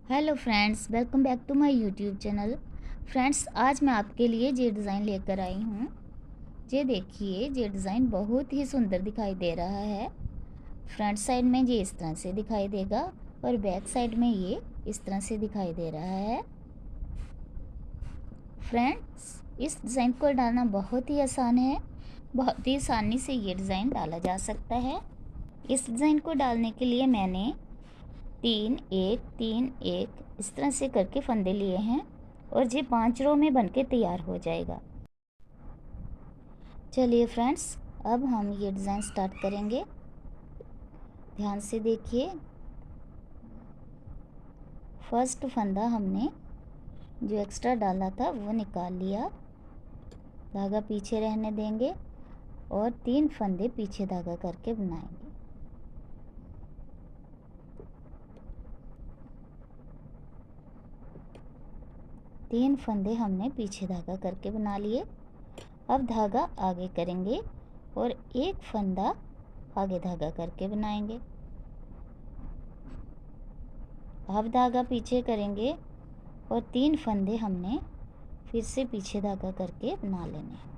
Hello friends, welcome back to my YouTube channel. Friends, आज मैं आपके लिए ये डिज़ाइन लेकर आई हूँ। ये देखिए, ये डिज़ाइन बहुत ही सुंदर दिखाई दे रहा है। फ्रंट साइड में ये इस तरह से दिखाई देगा और बैक साइड में ये इस तरह से दिखाई दे रहा है। फ्रेंड्स, इस डिज़ाइन को डालना बहुत ही आसान है। बहुत ही आसानी से ये डिज़ाइन डाला जा सकता है। इस डिज़ाइन को डालने के लिए मैंने 3 1 3 1 इस तरह से करके फंदे लिए हैं और ये 5 रो में बनके तैयार हो जाएगा। चलिए फ्रेंड्स, अब हम ये डिज़ाइन स्टार्ट करेंगे। ध्यान से देखिए। फर्स्ट फंदा हमने जो एक्स्ट्रा डाला था वो निकाल लिया, धागा पीछे रहने देंगे और 3 फंदे पीछे धागा करके बनाएंगे। तीन फंदे हमने पीछे धागा करके बना लिए। अब धागा आगे करेंगे और एक फंदा आगे धागा करके बनाएंगे। अब धागा पीछे करेंगे और 3 फंदे हमने फिर से पीछे धागा करके बना लेने हैं।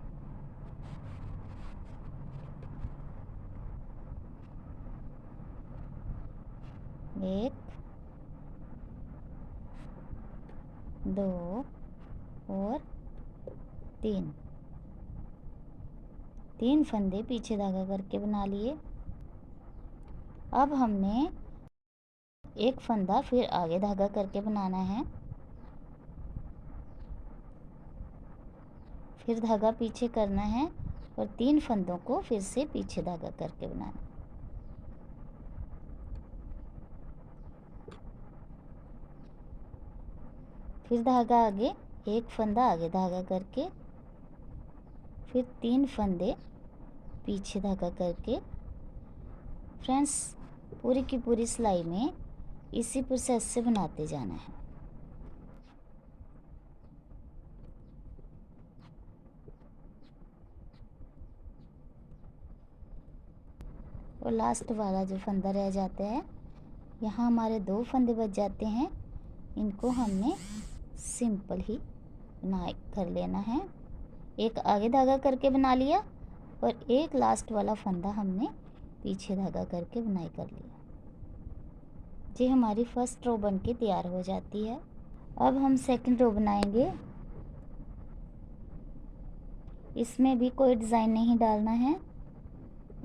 एक, दो और तीन। 3 फंदे पीछे धागा करके बना लिए। अब हमने एक फंदा फिर आगे धागा करके बनाना है, फिर धागा पीछे करना है और 3 फंदों को फिर से पीछे धागा करके बनाना है। फिर धागा आगे, एक फंदा आगे धागा करके, फिर 3 फंदे पीछे धागा करके। फ्रेंड्स, पूरी की पूरी सिलाई में इसी प्रोसेस से बनाते जाना है। और लास्ट वाला जो फंदा रह जाता है, यहाँ हमारे 2 फंदे बच जाते हैं। इनको हमने सिंपल ही बुनाई कर लेना है। एक आगे धागा करके बना लिया और एक लास्ट वाला फंदा हमने पीछे धागा करके बुनाई कर लिया। ये हमारी फर्स्ट रो बन के तैयार हो जाती है। अब हम सेकंड रो बनाएंगे। इसमें भी कोई डिज़ाइन नहीं डालना है।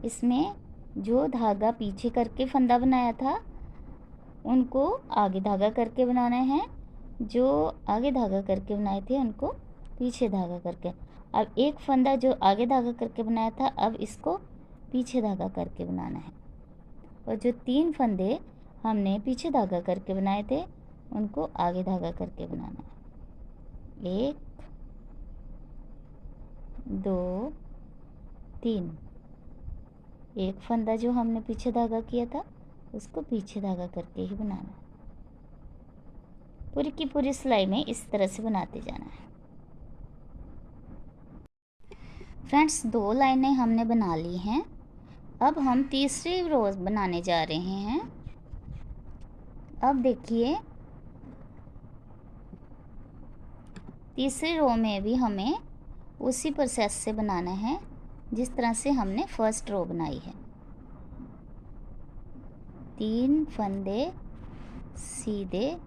इसमें जो धागा पीछे करके फंदा बनाया था उनको आगे धागा करके बनाना है, जो आगे धागा करके बनाए थे उनको पीछे धागा करके। अब एक फंदा जो आगे धागा करके बनाया था, अब इसको पीछे धागा करके बनाना है और जो 3 फंदे हमने पीछे धागा करके बनाए थे उनको आगे धागा करके बनाना है। 1 2 3। एक फंदा जो हमने पीछे धागा किया था उसको पीछे धागा करके ही बनाना है। पूरी की पूरी सिलाई में इस तरह से बनाते जाना है। फ्रेंड्स, 2 लाइनें हमने बना ली हैं। अब हम तीसरी रो बनाने जा रहे हैं। अब देखिए, तीसरी रो में भी हमें उसी प्रोसेस से बनाना है जिस तरह से हमने फर्स्ट रो बनाई है। 3 फंदे सीधे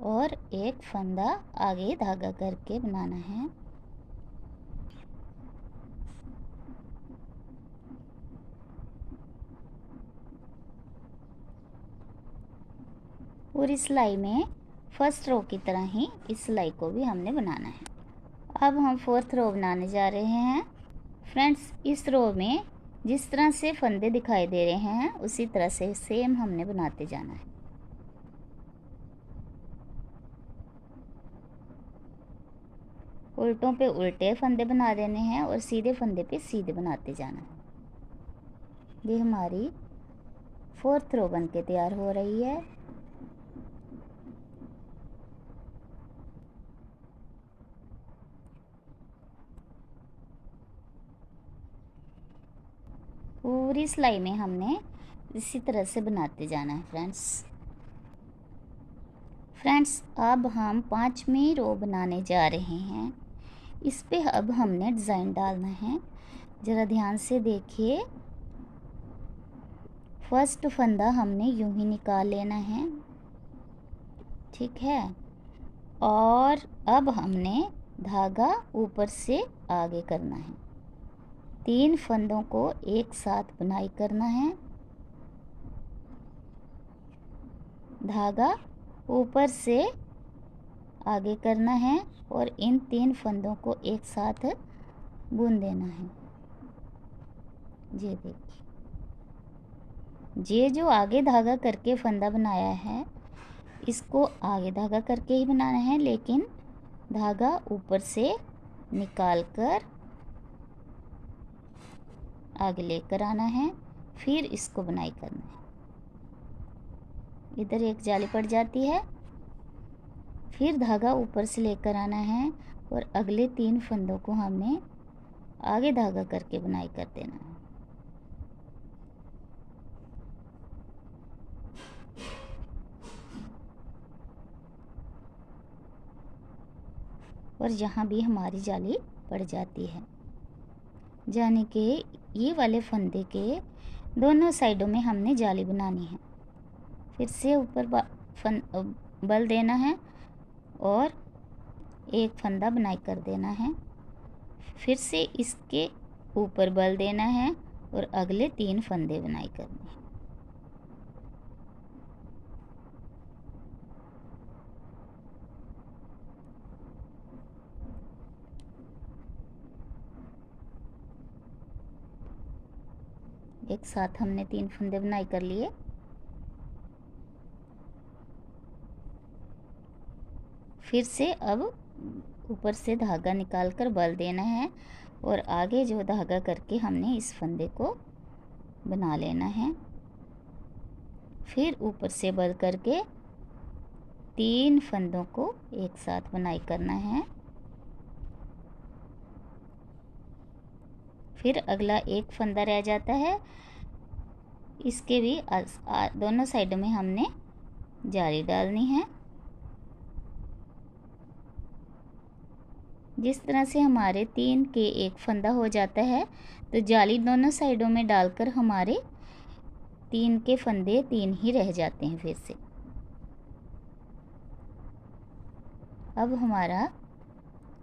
और एक फंदा आगे धागा करके बनाना है। पूरी सिलाई में फर्स्ट रो की तरह ही इस सिलाई को भी हमने बनाना है। अब हम फोर्थ रो बनाने जा रहे हैं। फ्रेंड्स, इस रो में जिस तरह से फंदे दिखाई दे रहे हैं उसी तरह से सेम हमने बनाते जाना है। उल्टों पे उल्टे फंदे बना देने हैं और सीधे फंदे पे सीधे बनाते जाना है। ये हमारी फोर्थ रो बन के तैयार हो रही है। पूरी सिलाई में हमने इसी तरह से बनाते जाना है फ्रेंड्स अब हम 5वीं रो बनाने जा रहे हैं। इस पे अब हमने डिज़ाइन डालना है। ज़रा ध्यान से देखिए, फर्स्ट फंदा हमने यूं ही निकाल लेना है, ठीक है। और अब हमने धागा ऊपर से आगे करना है। 3 फंदों को एक साथ बुनाई करना है। धागा ऊपर से आगे करना है और इन 3 फंदों को एक साथ बुन देना है। ये देखिए, ये जो आगे धागा करके फंदा बनाया है, इसको आगे धागा करके ही बनाना है, लेकिन धागा ऊपर से निकाल कर आगे लेकर आना है, फिर इसको बुनाई करना है। इधर एक जाली पड़ जाती है, फिर धागा ऊपर से लेकर आना है और अगले 3 फंदों को हमने आगे धागा करके बुनाई कर देना है। और यहाँ भी हमारी जाली पड़ जाती है, यानी कि ये वाले फंदे के दोनों साइडों में हमने जाली बनानी है। फिर से ऊपर बल देना है और एक फंदा बुनाई कर देना है, फिर से इसके ऊपर बल देना है और अगले 3 फंदे बुनाई करने हैं। एक साथ हमने 3 फंदे बुनाई कर लिए। फिर से अब ऊपर से धागा निकाल कर बल देना है और आगे जो धागा करके हमने इस फंदे को बना लेना है। फिर ऊपर से बल करके 3 फंदों को एक साथ बुनाई करना है। फिर अगला एक फंदा रह जाता है, इसके भी दोनों साइडों में हमने जाली डालनी है। जिस तरह से हमारे 3 के एक फंदा हो जाता है, तो जाली दोनों साइडों में डालकर हमारे 3 के फंदे 3 ही रह जाते हैं। फिर से अब हमारा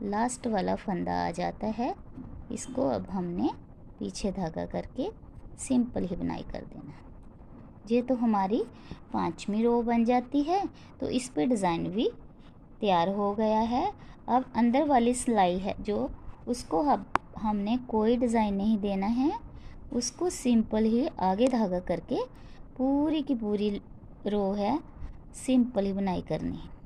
लास्ट वाला फंदा आ जाता है, इसको अब हमने पीछे धागा करके सिंपल ही बुनाई कर देना है। ये तो हमारी 5वीं रो बन जाती है। तो इस पे डिज़ाइन भी तैयार हो गया है। अब अंदर वाली सिलाई है जो, उसको हमने कोई डिज़ाइन नहीं देना है, उसको सिंपल ही आगे धागा करके पूरी की पूरी रो है सिंपल ही बुनाई करनी है।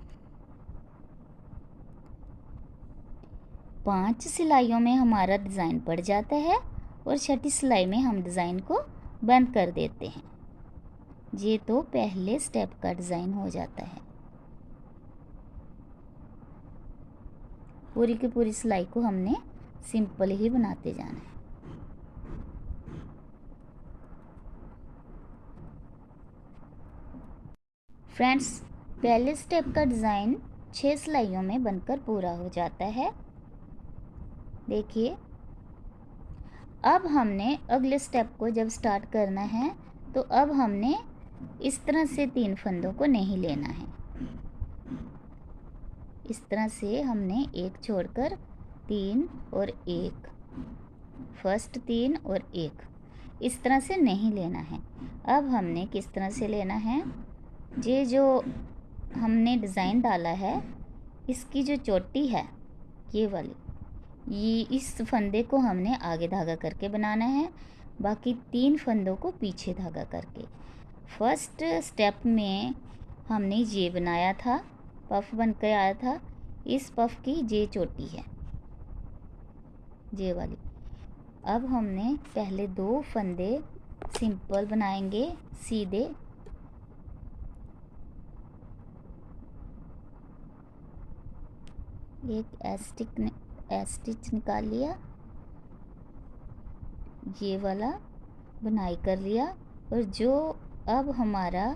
5 सिलाइयों में हमारा डिज़ाइन पड़ जाता है और 6ठी सिलाई में हम डिज़ाइन को बंद कर देते हैं। ये तो पहले स्टेप का डिज़ाइन हो जाता है। पूरी की पूरी सिलाई को हमने सिंपल ही बनाते जाना है। फ्रेंड्स, पहले स्टेप का डिज़ाइन 6 सिलाइयों में बनकर पूरा हो जाता है। देखिए, अब हमने अगले स्टेप को जब स्टार्ट करना है, तो अब हमने इस तरह से 3 फंदों को नहीं लेना है। इस तरह से हमने एक छोड़कर 3 और 1, फर्स्ट 3 और 1, इस तरह से नहीं लेना है। अब हमने किस तरह से लेना है, ये जो हमने डिज़ाइन डाला है, इसकी जो चोटी है ये वाली, ये इस फंदे को हमने आगे धागा करके बनाना है, बाकी 3 फंदों को पीछे धागा करके। फर्स्ट स्टेप में हमने ये बनाया था, पफ बन के आया था, इस पफ की ये चोटी है, ये वाली। अब हमने पहले 2 फंदे सिंपल बनाएंगे सीधे, एक स्टिच निकाल लिया, ये वाला बुनाई कर लिया। और जो अब हमारा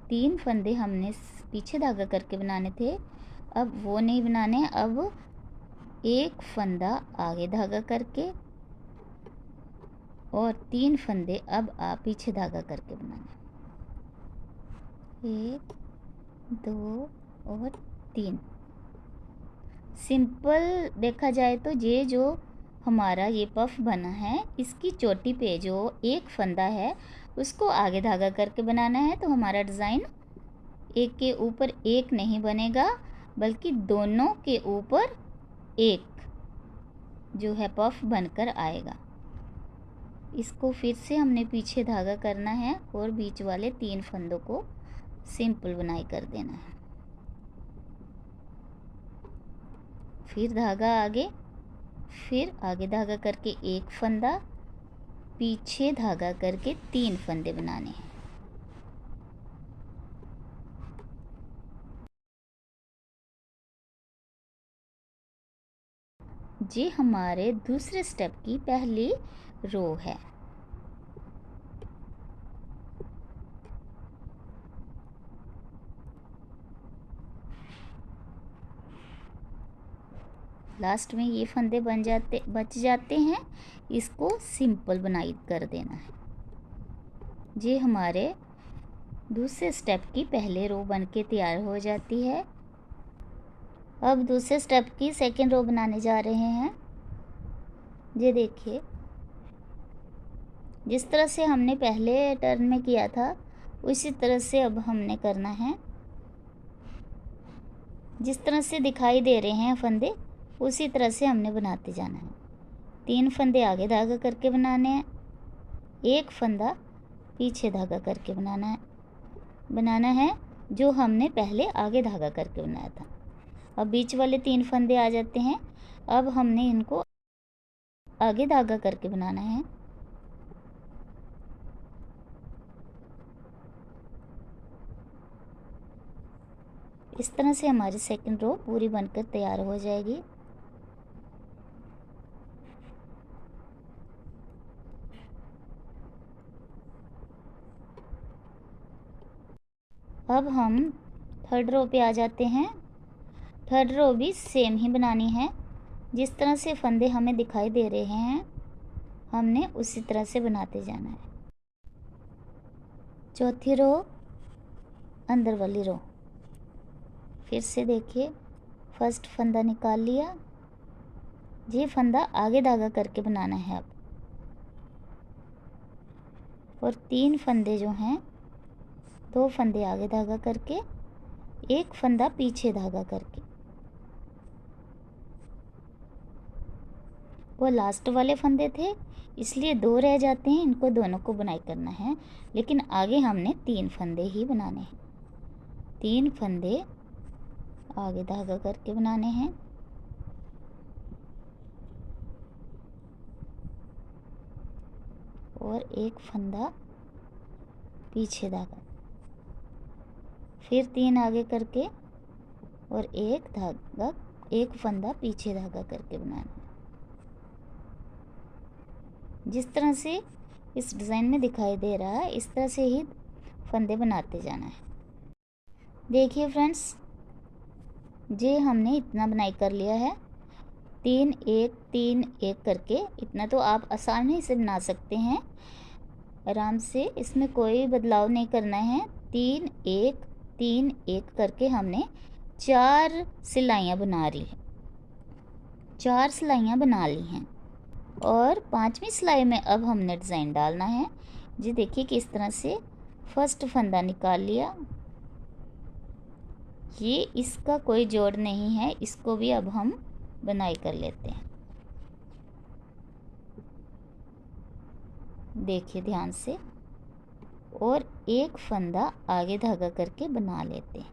3 फंदे हमने पीछे धागा करके बनाने थे, अब वो नहीं बनाने। अब एक फंदा आगे धागा करके और 3 फंदे अब आप पीछे धागा करके बनाने। 1 2 और 3। सिंपल देखा जाए तो ये जो हमारा ये पफ बना है, इसकी चोटी पे जो एक फंदा है उसको आगे धागा करके बनाना है, तो हमारा डिज़ाइन एक के ऊपर एक नहीं बनेगा, बल्कि दोनों के ऊपर एक जो है पफ बनकर आएगा। इसको फिर से हमने पीछे धागा करना है और बीच वाले 3 फंदों को सिंपल बुनाई कर देना है। फिर धागा आगे, फिर आगे धागा करके एक फंदा, पीछे धागा करके 3 फंदे बनाने हैं। ये हमारे दूसरे स्टेप की पहली रो है। लास्ट में ये फंदे बच जाते हैं, इसको सिंपल बुनाई कर देना है। ये हमारे दूसरे स्टेप की पहले रो बनके तैयार हो जाती है। अब दूसरे स्टेप की सेकेंड रो बनाने जा रहे हैं। ये देखिए, जिस तरह से हमने पहले टर्न में किया था उसी तरह से अब हमने करना है। जिस तरह से दिखाई दे रहे हैं फंदे, उसी तरह से हमने बनाते जाना है। 3 फंदे आगे धागा करके बनाने हैं, एक फंदा पीछे धागा करके बनाना है जो हमने पहले आगे धागा करके बनाया था। अब बीच वाले 3 फंदे आ जाते हैं, अब हमने इनको आगे धागा करके बनाना है। इस तरह से हमारी सेकंड रो पूरी बनकर तैयार हो जाएगी। अब हम थर्ड रो पे आ जाते हैं। थर्ड रो भी सेम ही बनानी है। जिस तरह से फंदे हमें दिखाई दे रहे हैं, हमने उसी तरह से बनाते जाना है। चौथी रो, अंदर वाली रो, फिर से देखिए, फर्स्ट फंदा निकाल लिया। ये फंदा आगे धागा करके बनाना है अब, और 3 फंदे जो हैं, 2 फंदे आगे धागा करके, एक फंदा पीछे धागा करके। वो लास्ट वाले फंदे थे इसलिए 2 रह जाते हैं, इनको दोनों को बुनाई करना है, लेकिन आगे हमने 3 फंदे ही बनाने हैं। 3 फंदे आगे धागा करके बनाने हैं, और एक फंदा पीछे धागा, फिर 3 आगे करके और एक फंदा पीछे धागा करके बनाना है। जिस तरह से इस डिज़ाइन में दिखाई दे रहा है, इस तरह से ही फंदे बनाते जाना है। देखिए फ्रेंड्स, ये हमने इतना बुनाई कर लिया है, 3 1 3 1 करके। इतना तो आप आसानी से बना सकते हैं आराम से, इसमें कोई बदलाव नहीं करना है। 3 1 3 1 करके हमने 4 सिलाइयाँ बना ली हैं, 4 सिलाइयाँ बना ली हैं। और 5वीं सिलाई में अब हमने डिज़ाइन डालना है। जी देखिए कि इस तरह से फर्स्ट फंदा निकाल लिया, ये इसका कोई जोड़ नहीं है, इसको भी अब हम बुनाई कर लेते हैं। देखिए ध्यान से, और एक फंदा आगे धागा करके बना लेते हैं।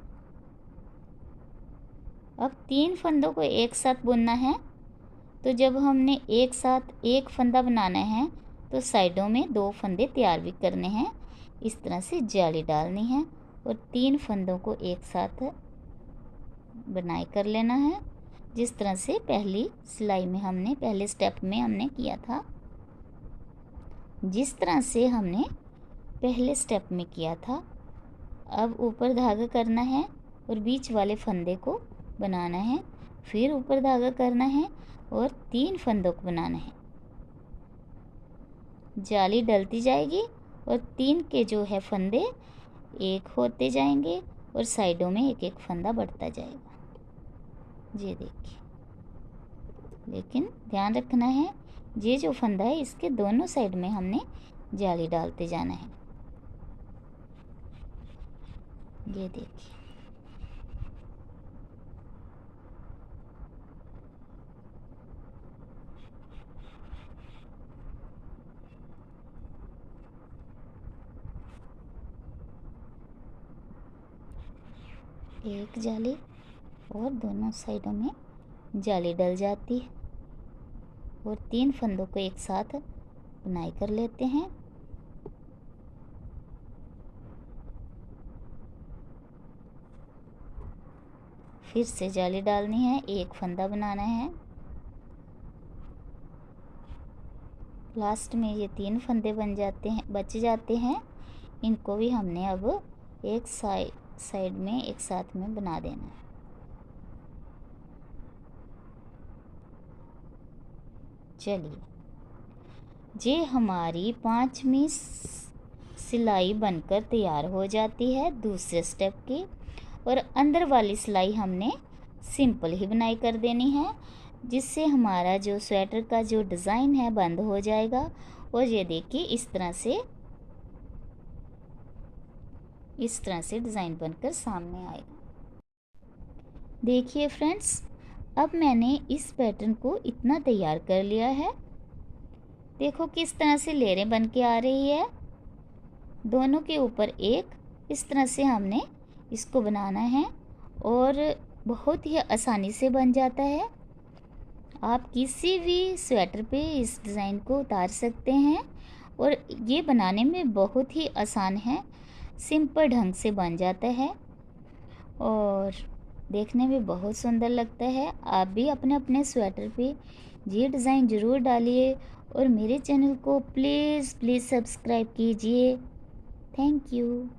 अब 3 फंदों को एक साथ बुनना है, तो जब हमने एक साथ एक फंदा बनाना है तो साइडों में 2 फंदे तैयार भी करने हैं। इस तरह से जाली डालनी है और 3 फंदों को एक साथ बुनाई कर लेना है, जिस तरह से पहली सिलाई में हमने, पहले स्टेप में हमने किया था। जिस तरह से हमने पहले स्टेप में किया था। अब ऊपर धागा करना है और बीच वाले फंदे को बनाना है, फिर ऊपर धागा करना है और 3 फंदों को बनाना है। जाली डलती जाएगी और 3 के जो है फंदे एक होते जाएंगे और साइडों में एक एक फंदा बढ़ता जाएगा। ये देखिए, लेकिन ध्यान रखना है ये जो फंदा है इसके दोनों साइड में हमने जाली डालते जाना है। ये देखिए, एक जाली और दोनों साइडों में जाली डल जाती है और 3 फंदों को एक साथ बुनाई कर लेते हैं। फिर से जाली डालनी है, एक फंदा बनाना है। लास्ट में ये 3 फंदे बन जाते हैं, बच जाते हैं। इनको भी हमने अब एक साइड में एक साथ में बना देना है। चलिए, ये हमारी 5वीं सिलाई बनकर तैयार हो जाती है दूसरे स्टेप की। और अंदर वाली सिलाई हमने सिंपल ही बुनाई कर देनी है, जिससे हमारा जो स्वेटर का जो डिज़ाइन है बंद हो जाएगा। और ये देखिए, इस तरह से डिज़ाइन बनकर सामने आएगा। देखिए फ्रेंड्स, अब मैंने इस पैटर्न को इतना तैयार कर लिया है। देखो किस तरह से लेयरें बन के आ रही है, दोनों के ऊपर एक। इस तरह से हमने इसको बनाना है और बहुत ही आसानी से बन जाता है। आप किसी भी स्वेटर पे इस डिज़ाइन को उतार सकते हैं और ये बनाने में बहुत ही आसान है, सिंपल ढंग से बन जाता है और देखने में बहुत सुंदर लगता है। आप भी अपने अपने स्वेटर पे ये डिज़ाइन ज़रूर डालिए और मेरे चैनल को प्लीज़ सब्सक्राइब कीजिए। Thank you.